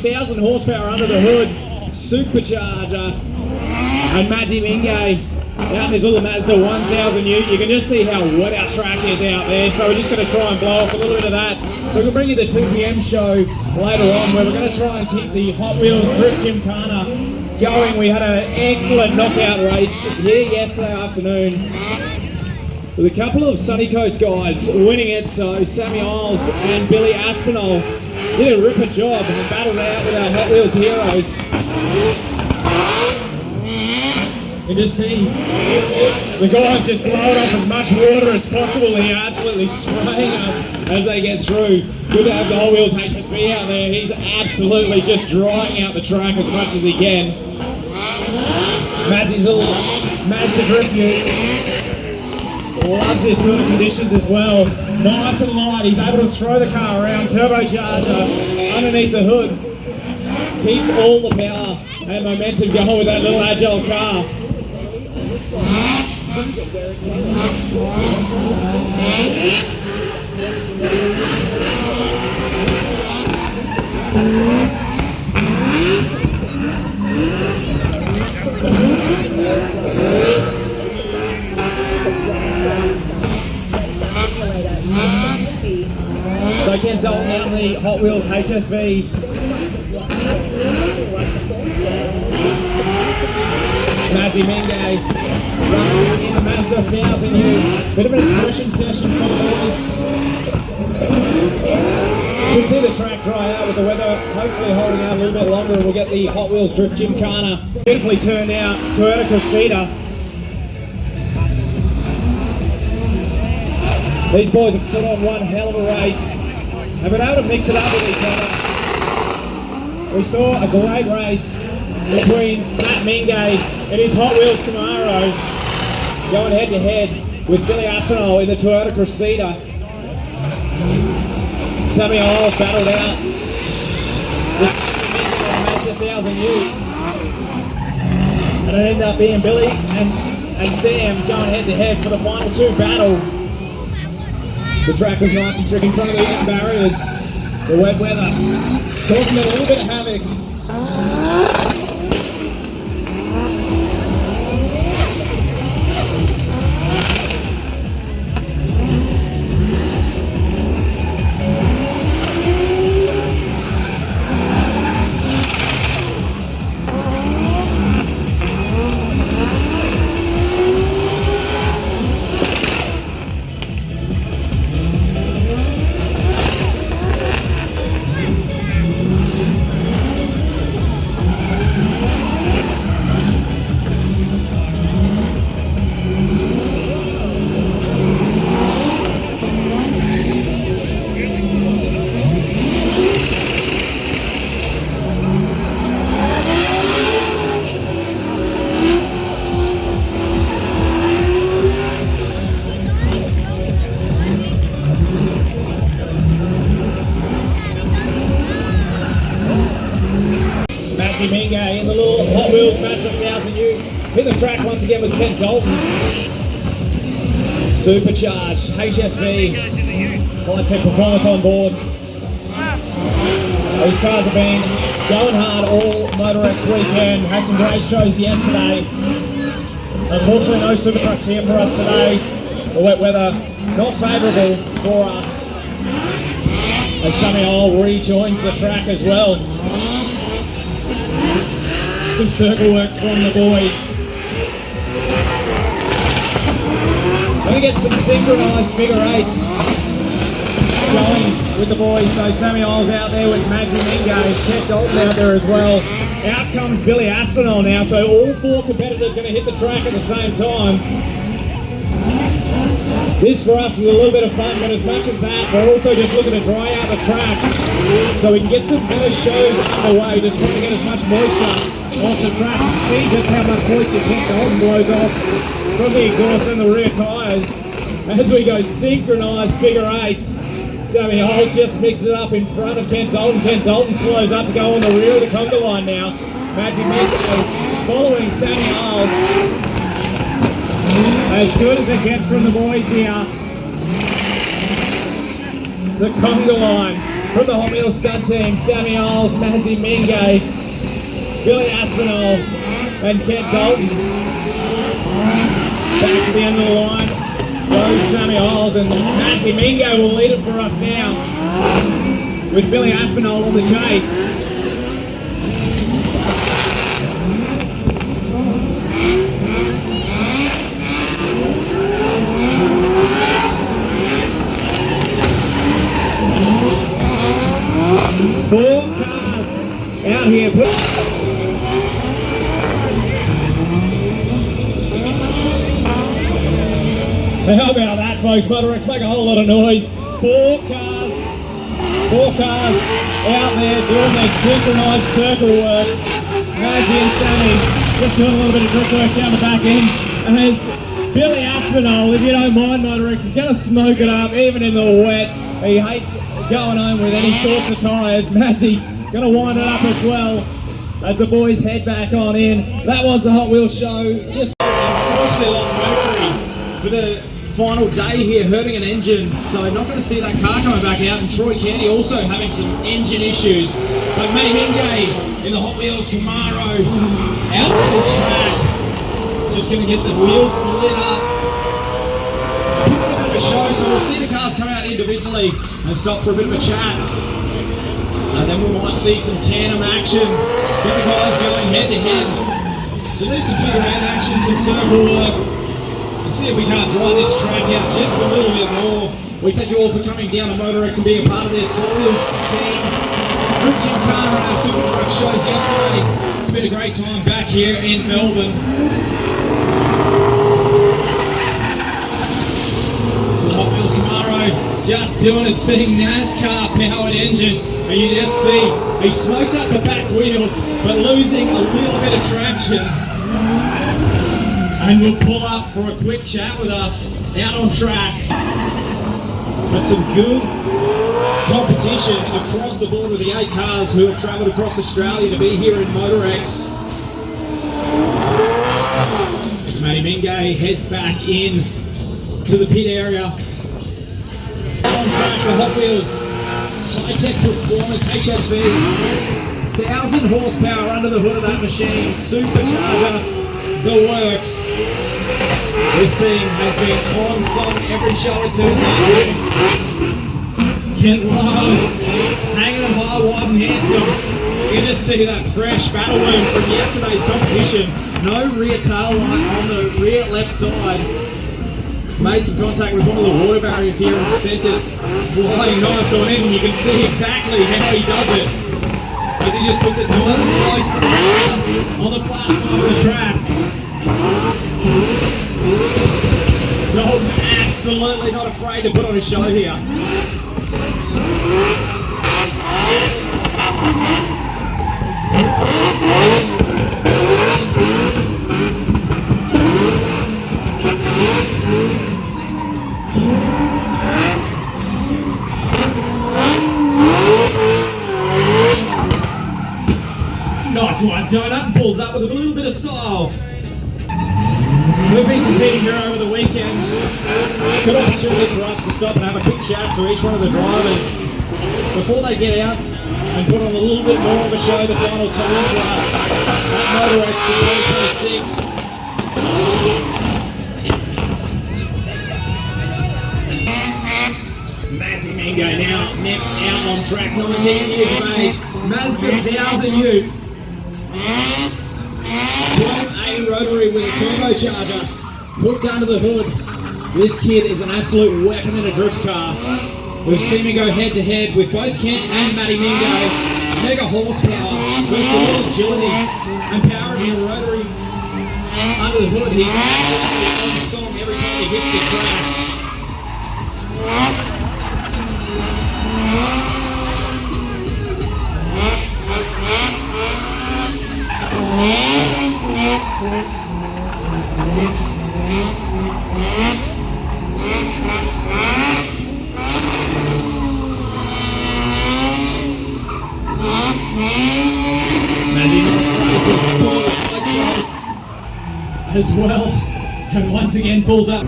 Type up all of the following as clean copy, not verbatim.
1,000 horsepower under the hood, supercharger, and Maddy Mingay out in his little Mazda 1000U. You can just see how wet our track is out there, so we're just going to try and blow off a little bit of that. So we'll bring you the 2 PM show later on, where we're going to try and keep the Hot Wheels Drift Gymkhana going. We had an excellent knockout race here yesterday afternoon with a couple of Sunny Coast guys winning it. So Sammy Isles and Billy Aspinall did a ripper job and battled out with our Hot Wheels heroes. You just see the guys just blowing off as much water as possible here, absolutely spraying us as they get through. Good to have the Hot Wheels HSB out there. He's absolutely just drying out the track as much as he can. Mazzy's little Mazda Drift loves this sort of conditions as well. Nice and light, he's able to throw the car around, turbocharger underneath the hood. Keeps all the power and momentum going with that little agile car. So Ken Dalton out in the Hot Wheels HSV. Maddy Mingay running in the Mazda 1000U. Bit of an expression session for the boys. Should see the track dry out with the weather hopefully holding out a little bit longer, and we'll get the Hot Wheels Drift Gymkhana beautifully turned out. Toyota Cressida. These boys have put on one hell of a race. They've been able to mix it up with each other. We saw a great race between Matt Mingay and his Hot Wheels Camaro going head to head with Billy Aspinall in the Toyota Cressida. Sammy Isles battled out with the Mazda 1000U. And it ended up being Billy and Sam going head to head for the final 2 battle. The track was nice and tricky in front of the barriers. The wet weather causing a little bit of havoc. Maddy Mingay in the little Hot Wheels Mazda 1000U. Hit the track once again with Ken Dalton. Supercharged HSV, high-tech performance on board. These cars have been going hard all MotorEx weekend. Had some great shows yesterday. Unfortunately, no super trucks here for us today. The wet weather not favourable for us. And Sammy Isles rejoins the track as well. Some circle work from the boys. Gonna get some synchronised figure 8s going with the boys. So Sammy Isles out there with Maddy Mingay, Ken Dalton out there as well. Out comes Billy Aspinall now, so all 4 competitors going to hit the track at the same time. This for us is a little bit of fun, but as much as that, we're also just looking to dry out the track so we can get some better shows underway, just trying to get as much moisture off the track and see just how much moisture Ken Dalton blows off from the exhaust and the rear tyres as we go synchronised figure 8s. Sammy Isles just mixes it up in front of Ken Dalton. Ken Dalton slows up to go on the rear of the conga line now. Maddy Mingay following Sammy Isles. As good as it gets from the boys here. The conga line. from the Hot Wheels Stunt team, Sammy Isles, Madsy Mingay, Billy Aspinall, and Kent Dalton. Back to the end of the line goes Sammy Isles, and Madsy Mingay will lead it for us now, with Billy Aspinall on the chase. Four cars out here. How about that, folks? MotorEx make a whole lot of noise. Four cars out there doing their synchronised circle work. Madsy and Sammy just doing a little bit of drift work down the back end. And there's Billy Aspinall, if you don't mind, MotorEx, is going to smoke it up even in the wet. He hates going home with any sorts of tyres. Madsy going to wind it up as well as the boys head back on in. That was the Hot Wheels show. Just unfortunately lost Mercury for the final day here, hurting an engine. So not going to see that car coming back out. And Troy Candy also having some engine issues. But Matty Mingay in the Hot Wheels Camaro out on the track. Just going to get the wheels lit up. Show, so we'll see the cars come out individually and stop for a bit of a chat, and then we might see some tandem action, get the guys going head to head, so do some figure eight action, some circle work, and see if we can't dry this track out just a little bit more. We thank you all for coming down to MotorEx and being a part of this Hot Wheels team Drift Gymkhana and our Super Truck shows yesterday. It's been a great time back here in Melbourne. The Hot Wheels Camaro just doing its thing, NASCAR powered engine, and you just see he smokes up the back wheels but losing a little bit of traction, and we'll pull up for a quick chat with us out on track. But some good competition across the board with the 8 cars who have travelled across Australia to be here in MotorEx. As Matty Mingay heads back in to the pit area. On track for Hot Wheels High-Tech Performance HSV. 1,000 horsepower under the hood of that machine. Supercharger, the works. This thing has been on song every show it's in. Kent Lyles hanging it high, wide and handsome. You can just see that fresh battle wound from yesterday's competition. No rear tail light on the rear left side. Made some contact with one of the water barriers here and sent it flying nice on in. You can see exactly how he does it. As he just puts it nice and close to the ground on the flat side of the track. Dalton absolutely not afraid to put on a show here. Nice one, Donut. Pulls up with a little bit of style. We've been competing here over the weekend. Good opportunity for us to stop and have a quick chat to each one of the drivers before they get out and put on a little bit more of a show the final time for us at MotorEx for 2026. Madsy Mingay now next out on track, 19 years of age, Mazda 1000 Ute. 1A rotary with a turbocharger hooked under the hood. This kid is an absolute weapon in a drift car. We've seen me go head to head with both Kent and Matty Mingay. Mega horsepower, versatile agility, and power in a rotary under the hood. He's on song every time he hits the track. As well, and once again pulled up.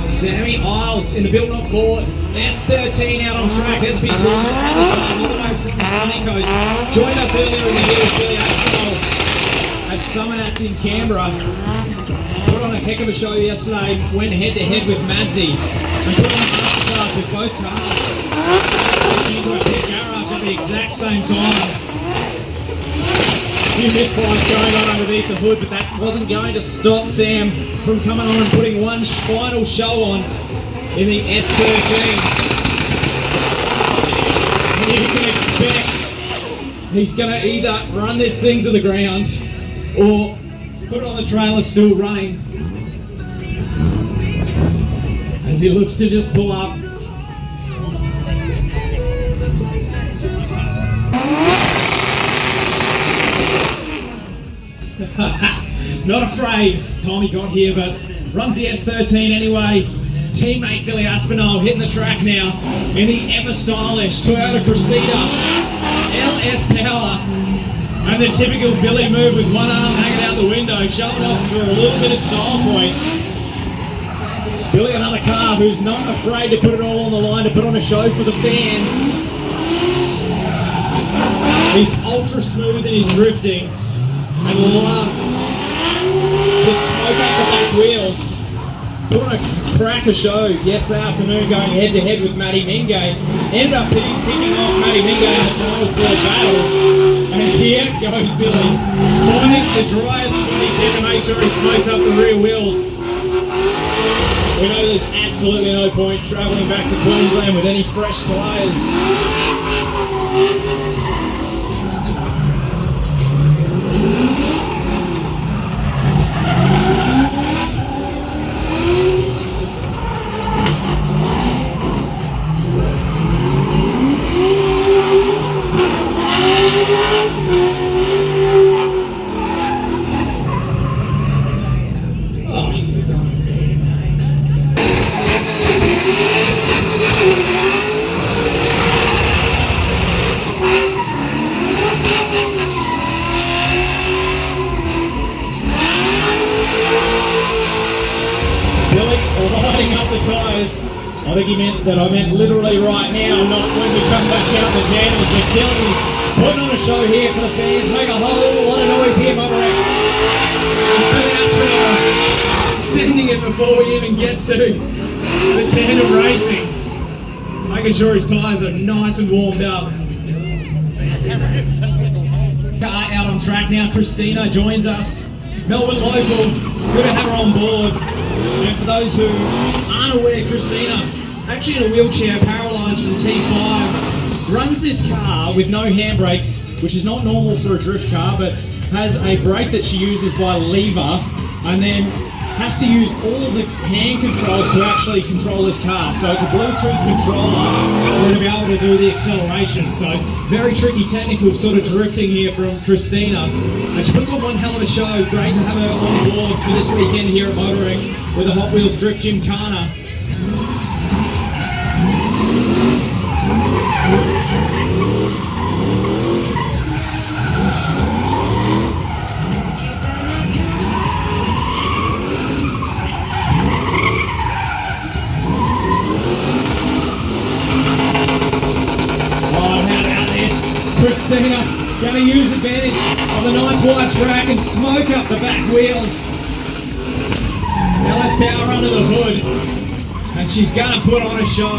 Sammy Isles in the built-up court. S13 out on track, SP2 all the way from the sunny coast. Joined us earlier in the year with Billy Aspinall at Summer Nats in Canberra. Put on a heck of a show yesterday, went head to head with Madzi and put on a masterclass with both cars. Into a pit garage at the exact same time. A few misfires going on underneath the hood, but that wasn't going to stop Sam from coming on and putting one final show on in the S13. And you can expect he's going to either run this thing to the ground or put it on the trailer still running as he looks to just pull up. Not afraid Tommy got here, but runs the S13 anyway. Teammate Billy Aspinall hitting the track now in the ever stylish Toyota Cressida LS Power, and the typical Billy move with one arm hanging out the window, showing off for a little bit of style points. Billy, another car who's not afraid to put it all on the line to put on a show for the fans. He's ultra smooth in his drifting and loves to smoke up the back wheels. Put on a cracker show yesterday afternoon going head to head with Matty Mingay. Ended up picking off Matty Mingay in the final four battle. And here goes Billy, finding the driest space here to make sure he smokes up the rear wheels. We know there's absolutely no point travelling back to Queensland with any fresh tyres. I think he meant that I meant literally right now, not when we come back out the channels. But Dylan putting on a show here for the fans, make a whole lot of noise here, MotorEx. Sending it before we even get to the tandem racing. Making sure his tyres are nice and warmed up. Car out on track now, Christina joins us. Melbourne local, good to have her on board. And for those who aren't aware, Christina, actually in a wheelchair, paralysed from T5, runs this car with no handbrake, which is not normal for a drift car, but has a brake that she uses by lever, and then has to use all of the hand controls to actually control this car. So it's a Bluetooth controller to be able to do the acceleration. So very tricky technical sort of drifting here from Christina. And she puts on one hell of a show. Great to have her on board for this weekend here at MotorEx with the Hot Wheels Drift Gymkhana. Christina going to use advantage of the nice wide track and smoke up the back wheels. LS Power under the hood, and she's going to put on a show.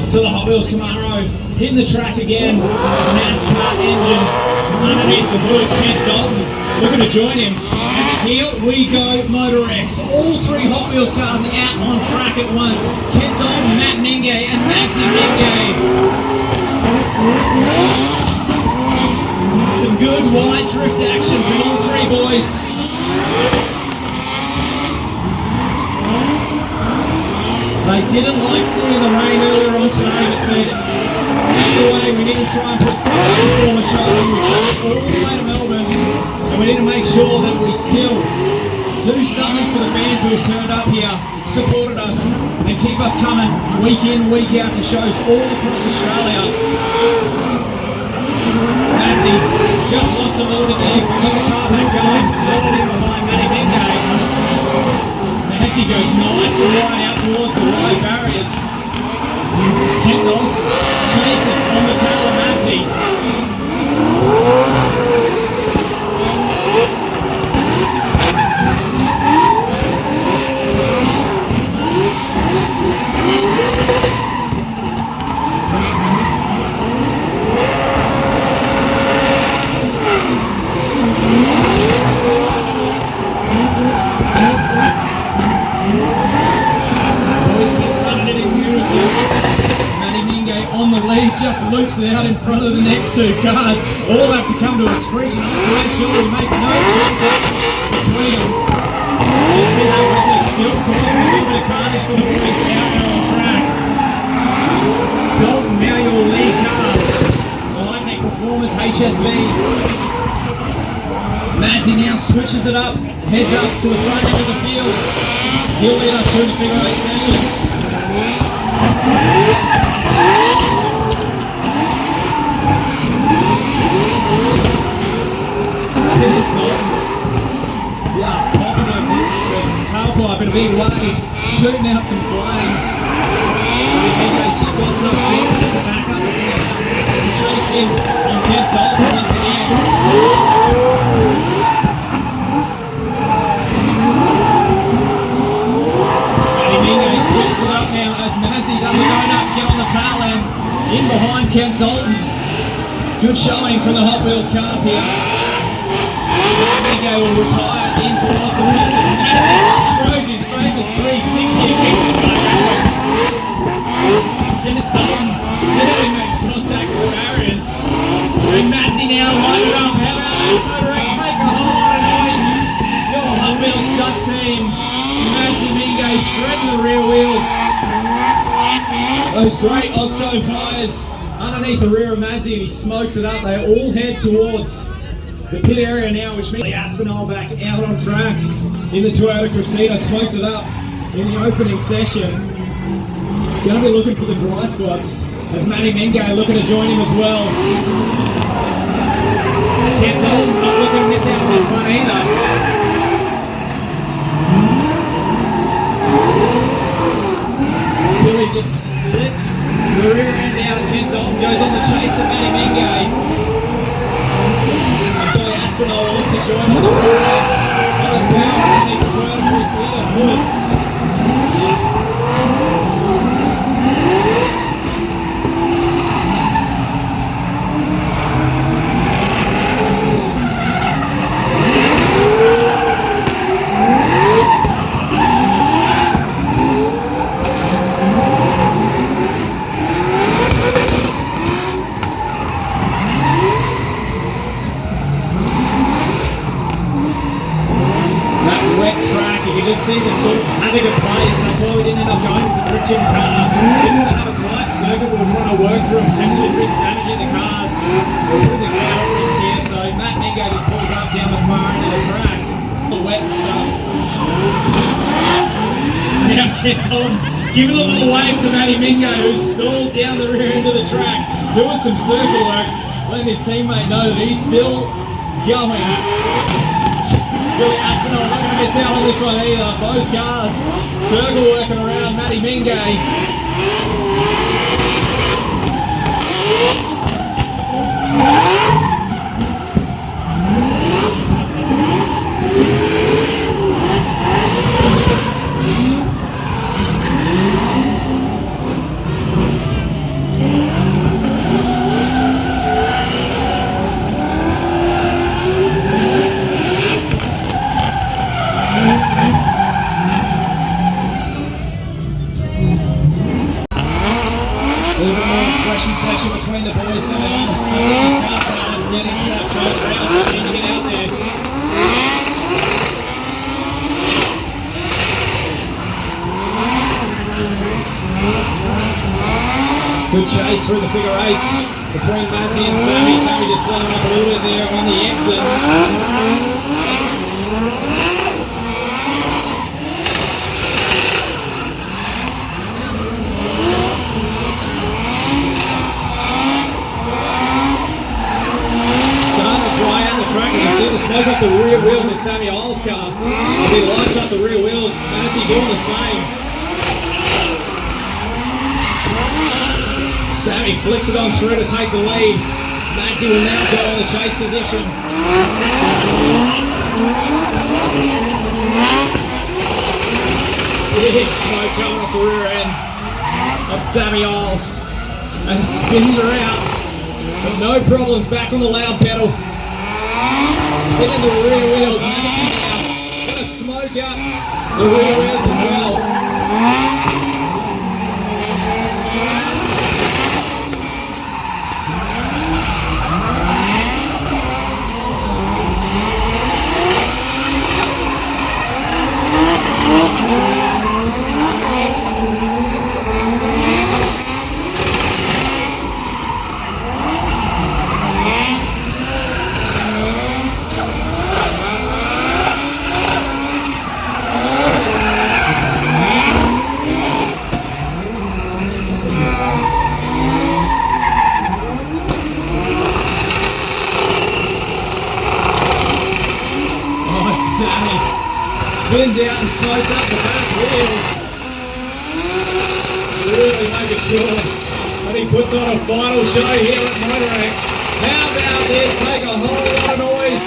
So the Hot Wheels Camaro hitting the track again. NASCAR engine underneath the hood. Kent Dalton looking to join him. And here we go, MotorEx. All three Hot Wheels cars out on track at once. Kent Dalton, Matt Mingay, and Madzi Mingay. Some good wide drift action from all three boys. They didn't like seeing the rain earlier on today, but said, that's the way, we need to try and put some form of show. We travel all the way to Melbourne, and we need to make sure that we still Do something for the fans who have turned up here, supported us, and keep us coming week in, week out to shows all across Australia. Matty just lost a little bit there, got the carpet going, slotted in behind Matty Mingay. Matty goes nice and wide out towards the wide barriers. Kent Olsen chasing on the tail of Matty. On the lead, just loops it out in front of the next two cars. All have to come to a screeching halt to make sure we make no contact between them. You see that wetness still causing a little bit of carnage for the boys out there on track. Dalton, now your lead car. High-Tech Performance HSV. Madsy now switches it up, heads up to the front end of the field. He'll lead us through the figure 8 sessions. Just popping the tailpipe in a big way, shooting out some flames. He spots up there to back up. Chase him on Kent Dalton once again. Mingay switched it up now as Madsy does the donut to get on the tail end. In behind Kent Dalton. Good showing from the Hot Wheels cars here. Mingay will retire in towards the fence as Madsy throws his famous 360 and keeps it going. Kent Dalton nearly makes contact with barriers. And Madsy now light it up. How about MotorEx make a whole lot of noise? Your Hot Wheels stunt team. Madsy Mingay shredding the rear wheels. Those great Osto tyres underneath the rear of Madsy, and he smokes it up. They all head towards the pit area now, which means the Aspinall back out on track in the Toyota Cressida. Smoked it up in the opening session. Going to be looking for the dry spots as Matty Mingay looking to join him as well. Kent Dalton not looking to miss out on that one either. Billy just splits the rear end out. Kent Dalton goes on the chase of Matty Mingay. And Billy Aspinall will look to join on the rear end. Not as powerful as the Toyota Cressida would. See the sort of havoc of place. That's why we didn't end up going with the friction car. Didn't have its right circuit. We were trying to work through and potentially risk damaging the cars. We're putting the car at risk here. So Matt Mingay just pulls up down the far end of the track. The wet stuff. Now Kent Dalton giving a little wave to Matty Mingay, who's stalled down the rear end of the track, doing some circle work, letting his teammate know that he's still going. Billy Aspinall not going to miss out on this one either. Both cars circle working around Matty Mingay. Session between the boys, so they're just getting to that first round, so they need to get out there. Good chase through the figure eight between Madsy and Sammy. Sammy just slowing up a little bit there on the exit. smoke up the rear wheels of Sammy Isles' car. As he lights up the rear wheels, Mazzy doing the same. Sammy flicks it on through to take the lead. Mazzy will now go in the chase position. Big smoke coming off the rear end of Sammy Isles. And spins her out. But no problems, back on the loud pedal. Spinning the rear wheels. Gonna smoke up the rear wheels as well. Sammy spins out and smokes up the back wheels. Really making sure that he puts on a final show here at MotorEx. How about this? Make a whole lot of noise.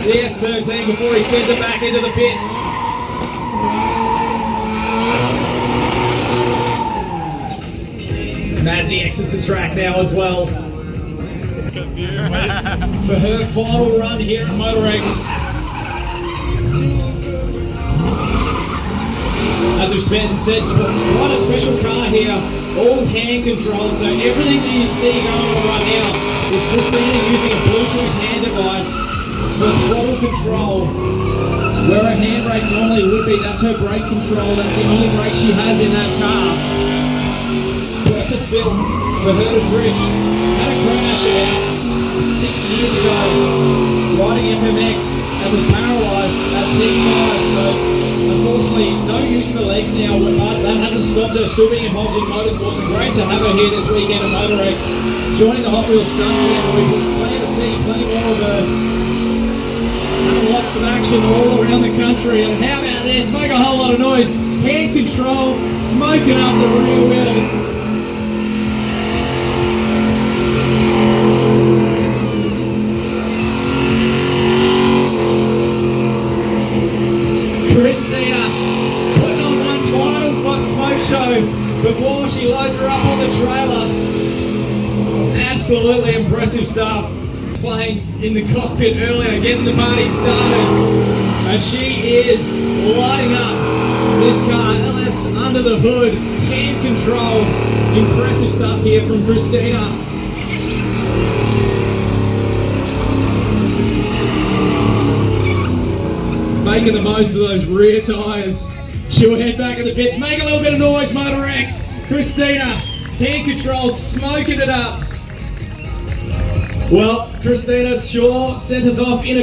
The S13 before he sends it back into the pits. Mazzy exits the track now as well. For her final run here at MotorEx. As we've said, it's quite a special car here, all hand controlled, so everything that you see going on right now is Christina using a Bluetooth hand device for throttle control. Where a handbrake normally would be, that's her brake control, that's the only brake she has in that car. Purpose built for her to drift. Had a crash about 6 years ago, riding FMX and was paralysed at T5, so unfortunately no use of the legs now, but that hasn't stopped her still being involved in motorsports, and great to have her here this weekend at MotorEx, joining the Hot Wheels Stunt team. We've plenty to see, plenty more of her, and lots of action all around the country. And how about this? Make a whole lot of noise. Hand control, smoking up the rear wheels. Christina putting on one final smoke show before she loads her up on the trailer. Absolutely impressive stuff. Playing in the cockpit earlier, getting the party started. And she is lighting up this car. LS under the hood, hand control. Impressive stuff here from Christina. Making the most of those rear tyres. She'll head back in the pits. Make a little bit of noise, MotorEx. Christina, hand control, smoking it up. Well, Christina sure sent us off in a